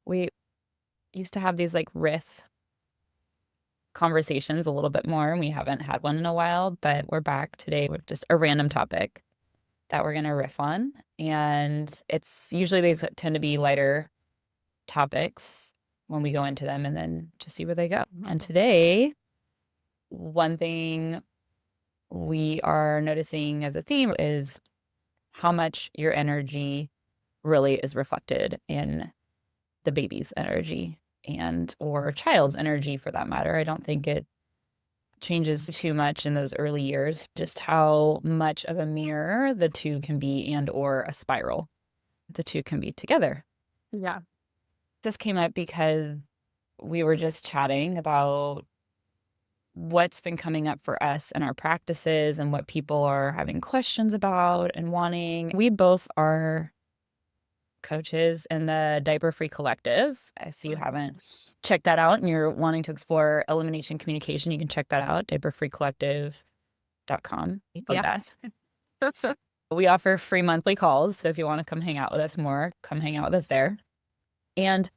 We used to have these like riff conversations a little bit more, and we haven't had one in a while, but we're back today with just a random topic that we're going to riff on. And it's usually these tend to be lighter topics when we go into them and then just see where they go. And today, one thing we are noticing as a theme is how much your energy really is reflected in the baby's energy and or child's energy for that matter. I don't think it changes too much in those early years, just how much of a mirror the two can be and or a spiral. The two can be together. Yeah. This came up because we were just chatting about what's been coming up for us in our practices and what people are having questions about and wanting. We both are coaches in the Diaper Free Collective. If you haven't checked that out and you're wanting to explore elimination communication, you can check that out, diaperfreecollective.com. Yeah. We offer free monthly calls, so if you want to come hang out with us more, come hang out with us there. And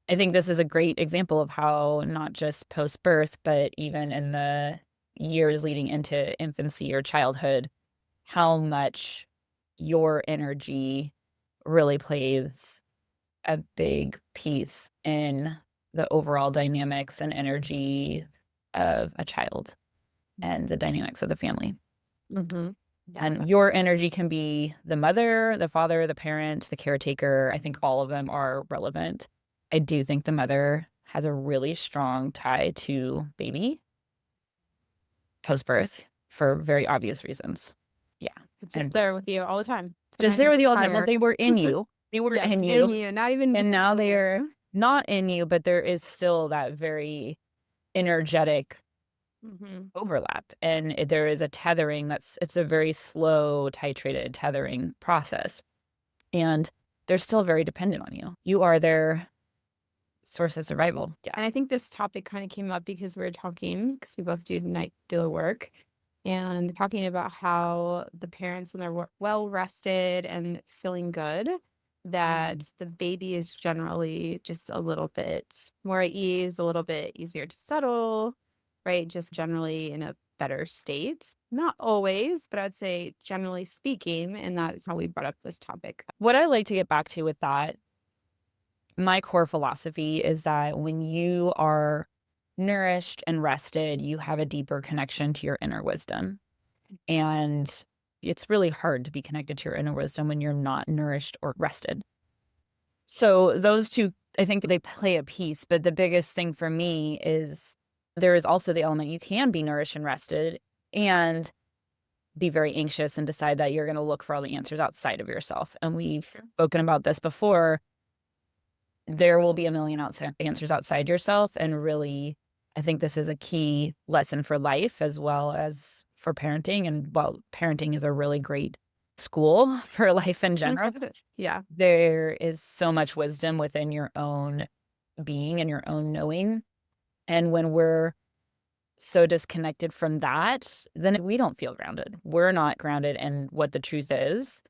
I think this is a great example of how not just post-birth, but even in the years leading into infancy or childhood, how much your energy really plays a big piece in the overall dynamics and energy of a child and the dynamics of the family. Mm-hmm. Yeah. And your energy can be the mother, the father, the parent, the caretaker. I think all of them are relevant. I do think the mother has a really strong tie to baby post-birth for very obvious reasons. Yeah. Just there with you all the time. Just there with you all the time. Well, Higher. they were in you. They were Yes, in in you. you, not even And now in you. they're not in you, but there is still that very energetic overlap. And there is a tethering it's a very slow, titrated tethering process. And they're still very dependent on you. You are their source of survival. Yeah. And I think this topic kind of came up because we were talking, because we both do night doula work, and talking about how the parents, when they're well rested and feeling good, that the baby is generally just a little bit more at ease, a little bit easier to settle, right? Just generally in a better state. Not always, but I'd say generally speaking, and that's how we brought up this topic. What I like to get back to with that, my core philosophy is that when you are nourished and rested, you have a deeper connection to your inner wisdom. And it's really hard to be connected to your inner wisdom when you're not nourished or rested. So those two, I think they play a piece, but the biggest thing for me is there is also the element you can be nourished and rested and be very anxious and decide that you're going to look for all the answers outside of yourself. And we've spoken about this before. There will be a million answers outside yourself. And really, I think this is a key lesson for life as well as for parenting. And while parenting is a really great school for life in general, Yeah. there is so much wisdom within your own being and your own knowing. And when we're so disconnected from that, then we don't feel grounded. We're not grounded in what the truth is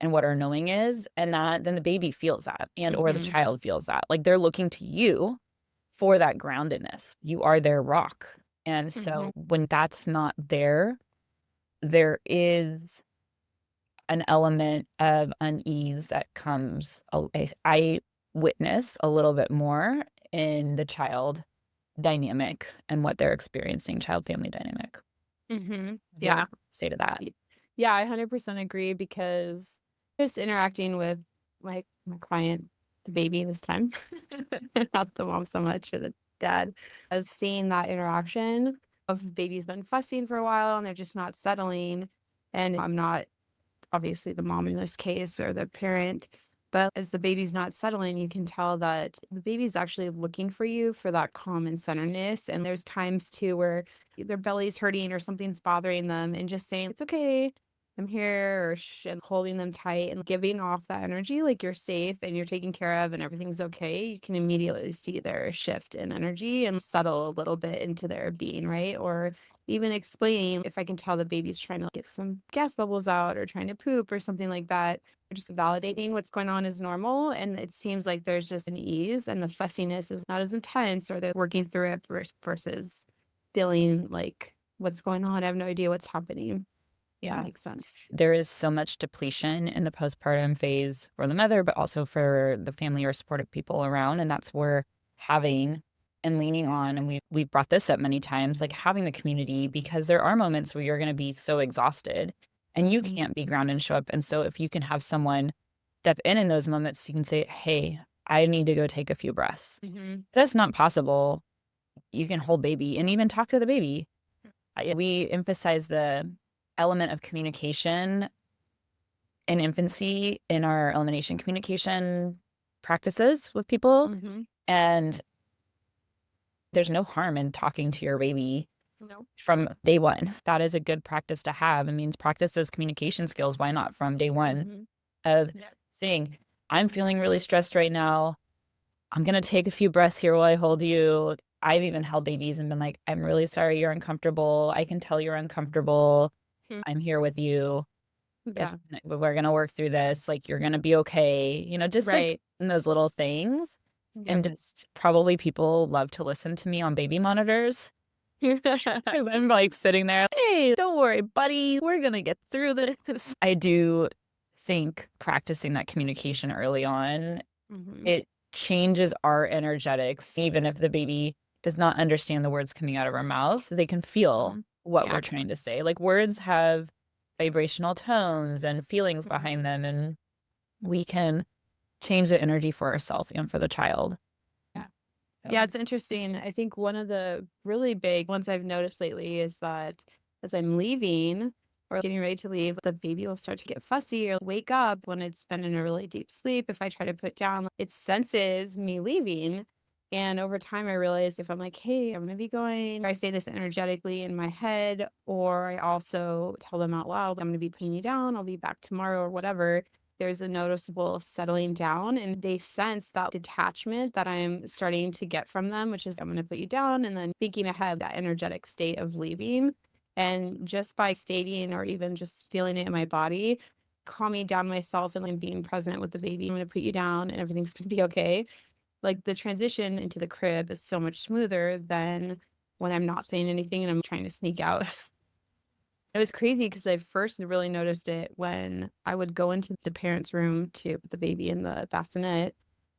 and what our knowing is. And that then the baby feels that and or the child feels that. Like they're looking to you for that groundedness. You are their rock. And so when that's not there, there is an element of unease that comes. I witness a little bit more in the child dynamic and what they're experiencing, child-family dynamic. Yeah. Say to that. Yeah, I 100% agree because just interacting with my client, the baby this time, not the mom so much or the dad, as seeing that interaction of baby's been fussing for a while and they're just not settling. And I'm not obviously the mom in this case or the parent, but as the baby's not settling, you can tell that the baby's actually looking for you for that calm and centeredness. And there's times too where their belly's hurting or something's bothering them and just saying, it's okay, I'm here, or and holding them tight and giving off that energy like you're safe and you're taken care of and everything's okay. You can immediately see their shift in energy and settle a little bit into their being, right? Or even explaining if I can tell the baby's trying to get some gas bubbles out or trying to poop or something like that. just validating what's going on is normal. And it seems like there's just an ease and the fussiness is not as intense or they're working through it versus feeling like what's going on. I have no idea what's happening. That Yeah. makes sense. There is so much depletion in the postpartum phase for the mother, but also for the family or supportive people around. And that's where having and leaning on, and we've brought this up many times, like having the community, because there are moments where you're going to be so exhausted and you Mhm. can't be grounded and show up. And so if you can have someone step in those moments, you can say, hey, I need to go take a few breaths. Mhm. That's not possible. You can hold baby and even talk to the baby. We emphasize the element of communication in infancy in our elimination communication practices with people. Mhm. And there's no harm in talking to your baby No. from day one. That is a good practice to have. It means practice those communication skills. Why not from day one Mhm. of Yeah. saying, I'm feeling really stressed right now. I'm going to take a few breaths here while I hold you. I've even held babies and been like, I'm really sorry you're uncomfortable. I can tell you're uncomfortable. Mm. I'm here with you. It's, Yeah. we're going to work through this. Like, you're going to be okay. Just like Right. in those little things. Yep. And just probably people love to listen to me on baby monitors. I'm like sitting there, hey, don't worry, buddy. We're going to get through this. I do think practicing that communication early on, Mhm. it changes our energetics. Even if the baby does not understand the words coming out of our mouths, they can feel Mhm. what Yeah. we're trying to say. Like words have vibrational tones and feelings Mhm. behind them, and we can change the energy for ourselves and for the child. Yeah. So, Yeah, it's interesting. I think one of the really big ones I've noticed lately is that as I'm leaving or getting ready to leave, the baby will start to get fussy or wake up when it's been in a really deep sleep. If I try to put down, it senses me leaving. And over time, I realize if I'm like, hey, I'm going to be going, I say this energetically in my head, or I also tell them out loud, I'm going to be putting you down, I'll be back tomorrow or whatever, there's a noticeable settling down and they sense that detachment that I'm starting to get from them, which is I'm going to put you down and then thinking ahead that energetic state of leaving. And just by stating or even just feeling it in my body, calming down myself and like being present with the baby, I'm going to put you down and everything's going to be okay. Like the transition into the crib is so much smoother than when I'm not saying anything and I'm trying to sneak out. It was crazy because I first really noticed it when I would go into the parents' room to put the baby in the bassinet,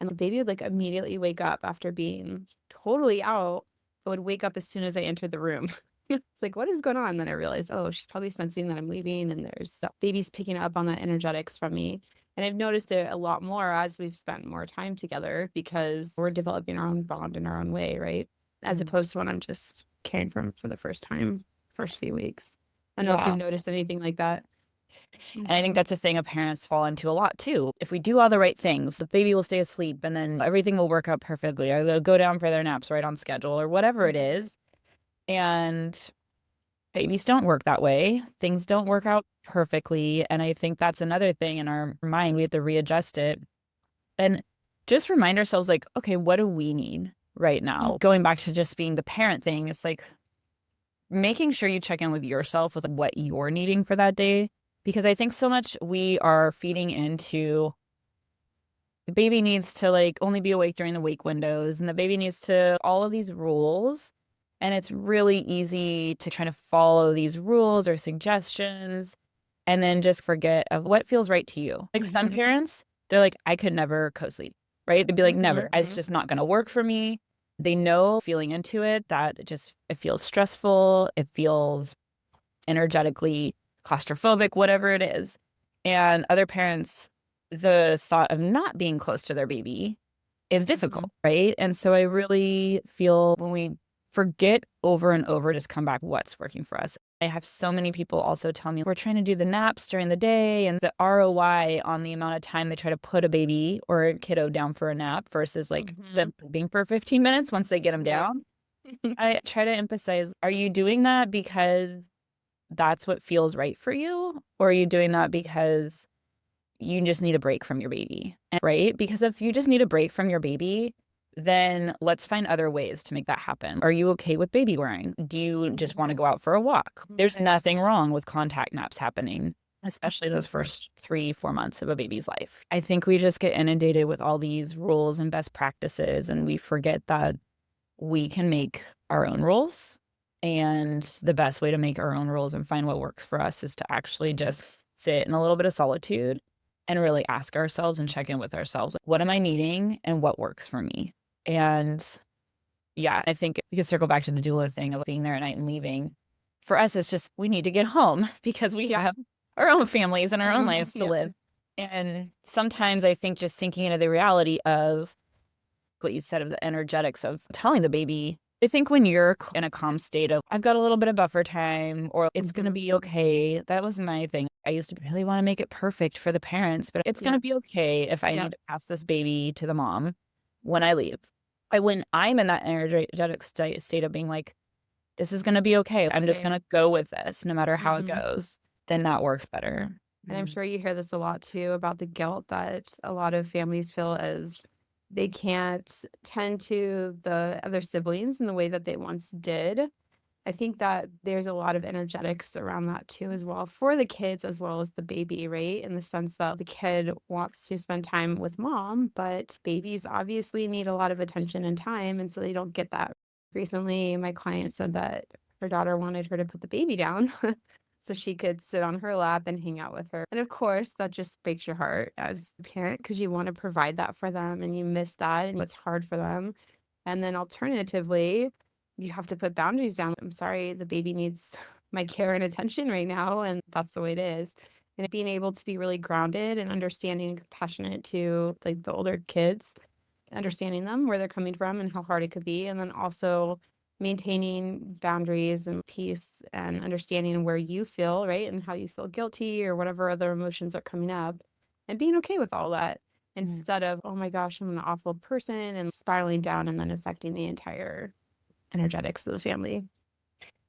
and the baby would like immediately wake up after being totally out, but would wake up as soon as I entered the room. It's like, what is going on? Then I realized, oh, she's probably sensing that I'm leaving, and there's baby's picking up on that energetics from me. And I've noticed it a lot more as we've spent more time together because we're developing our own bond in our own way, right? As mm, opposed to when I'm just caring for the first time, first few weeks. I don't know if yeah. you've noticed anything like that. And I think that's a thing of parents fall into a lot too. If we do all the right things, the baby will stay asleep and then everything will work out perfectly, or they'll go down for their naps right on schedule, or whatever it Mhm. is. And babies don't work that way. Things don't work out perfectly. And I think that's another thing in our mind. We have to readjust it and just remind ourselves, like, okay, what do we need right Mhm. now? Going back to just being the parent thing, it's like making sure you check in with yourself with what you're needing for that day. Because I think so much we are feeding into the baby needs to like only be awake during the wake windows and the baby needs to all of these rules. And it's really easy to try to follow these rules or suggestions and then just forget of what feels right to you. Like some Mhm. parents, they're like, I could never co-sleep, right? They'd be like, never. Mhm. It's just not going to work for me. They know feeling into it that it feels stressful. It feels energetically claustrophobic, whatever it is. And other parents, the thought of not being close to their baby is difficult, Mhm. right? And so I really feel when we forget over and over, just come back what's working for us. I have so many people also tell me we're trying to do the naps during the day and the ROI on the amount of time they try to put a baby or a kiddo down for a nap versus like them Mhm. sleeping for 15 minutes once they get them Yep. down. I try to emphasize, are you doing that because that's what feels right for you? Or are you doing that because you just need a break from your baby? Right? Because if you just need a break from your baby, then let's find other ways to make that happen. Are you okay with baby wearing? Do you just want to go out for a walk? There's nothing wrong with contact naps happening. especially those first 3, 4 months of a baby's life. I think we just get inundated with all these rules and best practices, and we forget that we can make our own rules. And the best way to make our own rules and find what works for us is to actually just sit in a little bit of solitude and really ask ourselves and check in with ourselves. What am I needing and what works for me? And yeah, I think we could circle back to the doula thing of being there at night and leaving. For us, it's just we need to get home because we have our own families and our own lives to live. And sometimes I think just sinking into the reality of what you said of the energetics of telling the baby, I think when you're in a calm state of, I've got a little bit of buffer time or it's going to be okay. That was my thing. I used to really want to make it perfect for the parents, but it's going to be okay if I need to pass this baby to the mom when I leave. When I'm in that energetic state of being like, this is going to be okay. I'm just going to go with this no matter how it goes. Then that works better. And I'm sure you hear this a lot too about the guilt that a lot of families feel as they can't tend to the other siblings in the way that they once did. I think that there's a lot of energetics around that too, as well, for the kids as well as the baby, right? In the sense that the kid wants to spend time with mom, but babies obviously need a lot of attention and time, and so they don't get that. Recently, my client said that her daughter wanted her to put the baby down so she could sit on her lap and hang out with her. And of course, that just breaks your heart as a parent because you want to provide that for them and you miss that and it's hard for them. And then alternatively, you have to put boundaries down. I'm sorry, the baby needs my care and attention right now, and that's the way it is. And being able to be really grounded and understanding and compassionate to like the older kids, understanding them, where they're coming from and how hard it could be. And then also maintaining boundaries and peace and understanding where you feel, right? And how you feel guilty or whatever other emotions are coming up and being okay with all that instead of, oh my gosh, I'm an awful person and spiraling down and then affecting the entire energetics of the family.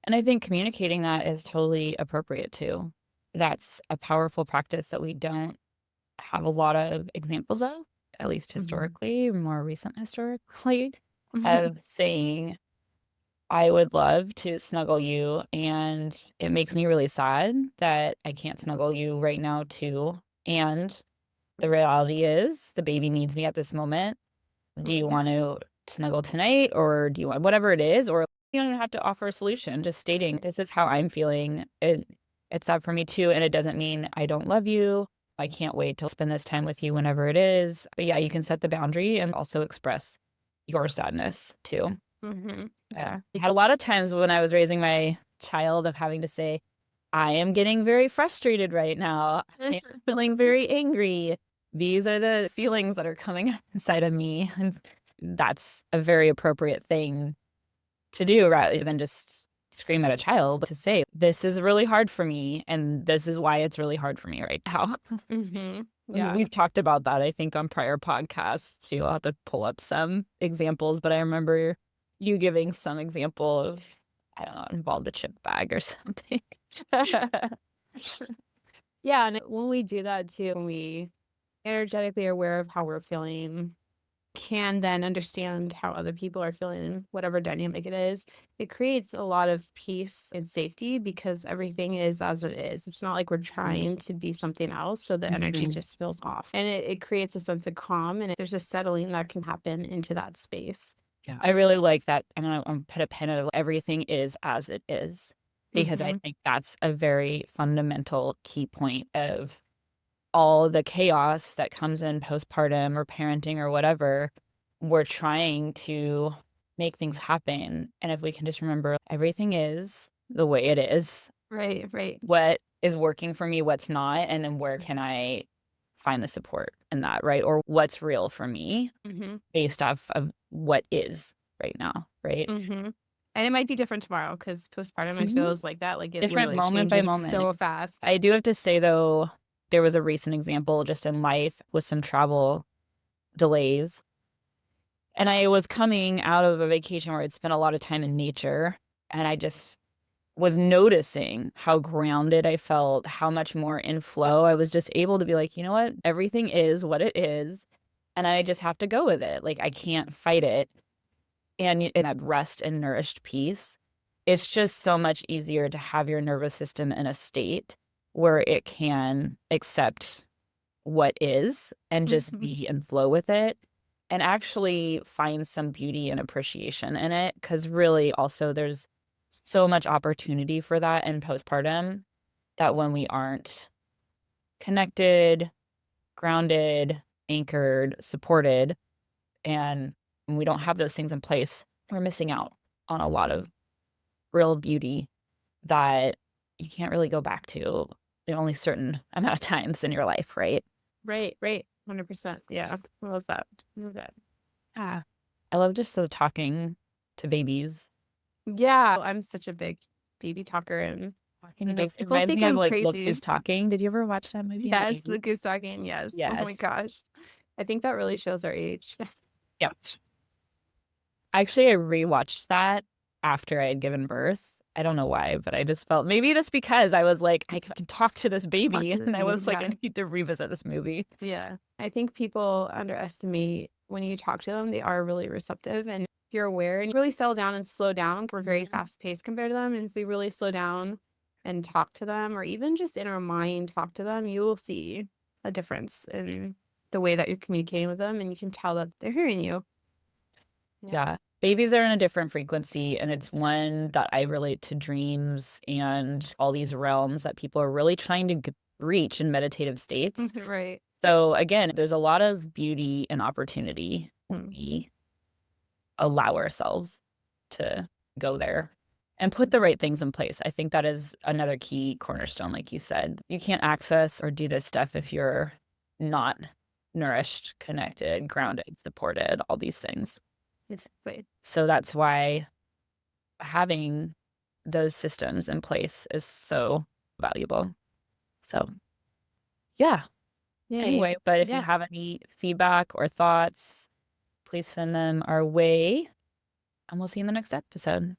And I think communicating that is totally appropriate too. That's a powerful practice that we don't have a lot of examples of, at least historically, more recent historically, of saying, I would love to snuggle you, and it makes me really sad that I can't snuggle you right now too. And the reality is the baby needs me at this moment. Do you want to snuggle tonight or do you want whatever it is? Or you don't have to offer a solution, just stating this is how I'm feeling. It's sad for me too. And it doesn't mean I don't love you. I can't wait to spend this time with you whenever it is. But yeah, you can set the boundary and also express your sadness too. Yeah. I had a lot of times when I was raising my child of having to say, I am getting very frustrated right now. I'm feeling very angry. These are the feelings that are coming up inside of me. And that's a very appropriate thing to do rather than just scream at a child to say, this is really hard for me. And this is why it's really hard for me right now. Yeah. We've talked about that, I think, on prior podcasts too. I'll have to pull up some examples, but I remember you giving some example of, I don't know, involved a chip bag or something. Yeah, and when we do that too, when we energetically are aware of how we're feeling, can then understand how other people are feeling, whatever dynamic it is, it creates a lot of peace and safety because everything is as it is. It's not like we're trying to be something else, so the energy just feels off. And it creates a sense of calm, and there's a settling that can happen into that space. Yeah, I really like that. I'm gonna put a pin in it. Everything is as it is, because I think that's a very fundamental key point of all the chaos that comes in postpartum or parenting or whatever. We're trying to make things happen, and if we can just remember everything is the way it is. Right. What is working for me, what's not, and then where can I find the support in that, right? Or what's real for me based off of what is right now, right? And it might be different tomorrow because postpartum, it feels like that. Like it different literally moment by changes moment. so fast. I do have to say, though, there was a recent example just in life with some travel delays. And I was coming out of a vacation where I'd spent a lot of time in nature, and I just was noticing how grounded I felt, how much more in flow. I was just able to be like, you know what? Everything is what it is, and I just have to go with it. Like, I can't fight it. And in that rest and nourished peace, it's just so much easier to have your nervous system in a state where it can accept what is and just be and flow with it and actually find some beauty and appreciation in it. Because really, also, there's so much opportunity for that in postpartum that when we aren't connected, grounded, anchored, supported, and we don't have those things in place, we're missing out on a lot of real beauty that you can't really go back to only certain amount of times in your life, right? Right, right. 100%. Yeah. I love that. I love that. Yeah. I love just the talking to babies. Yeah. I'm such a big baby talker, and Talking I to know babies. It people reminds think me of I'm like Look Who's crazy. Talking. Did you ever watch that movie on the Yes, 80s? Luke is talking. Yes. Oh my Yes. gosh. I think that really shows our age. Yeah. Actually, I rewatched that after I had given birth. I don't know why, but I just felt maybe that's because I was like, I can talk to this Talk baby. to And I me. was like, Yeah. I need to revisit this movie. Yeah. I think people underestimate when you talk to them, they are really receptive. And if you're aware and you really settle down and slow down, we're very Mhm. fast paced compared to them. And if we really slow down and talk to them, or even just in our mind, talk to them, you will see a difference in the way that you're communicating with them. And you can tell that they're hearing you. Yeah. Yeah. Babies are in a different frequency, and it's one that I relate to dreams and all these realms that people are really trying to reach in meditative states. Right. So, again, there's a lot of beauty and opportunity when Mm. we allow ourselves to go there and put the right things in place. I think that is another key cornerstone, like you said. You can't access or do this stuff if you're not nourished, connected, grounded, supported, all these things. Exactly. So that's why having those systems in place is so valuable. So, yeah. Yay. Anyway, but if you Yeah. have any feedback or thoughts, please send them our way, and we'll see you in the next episode.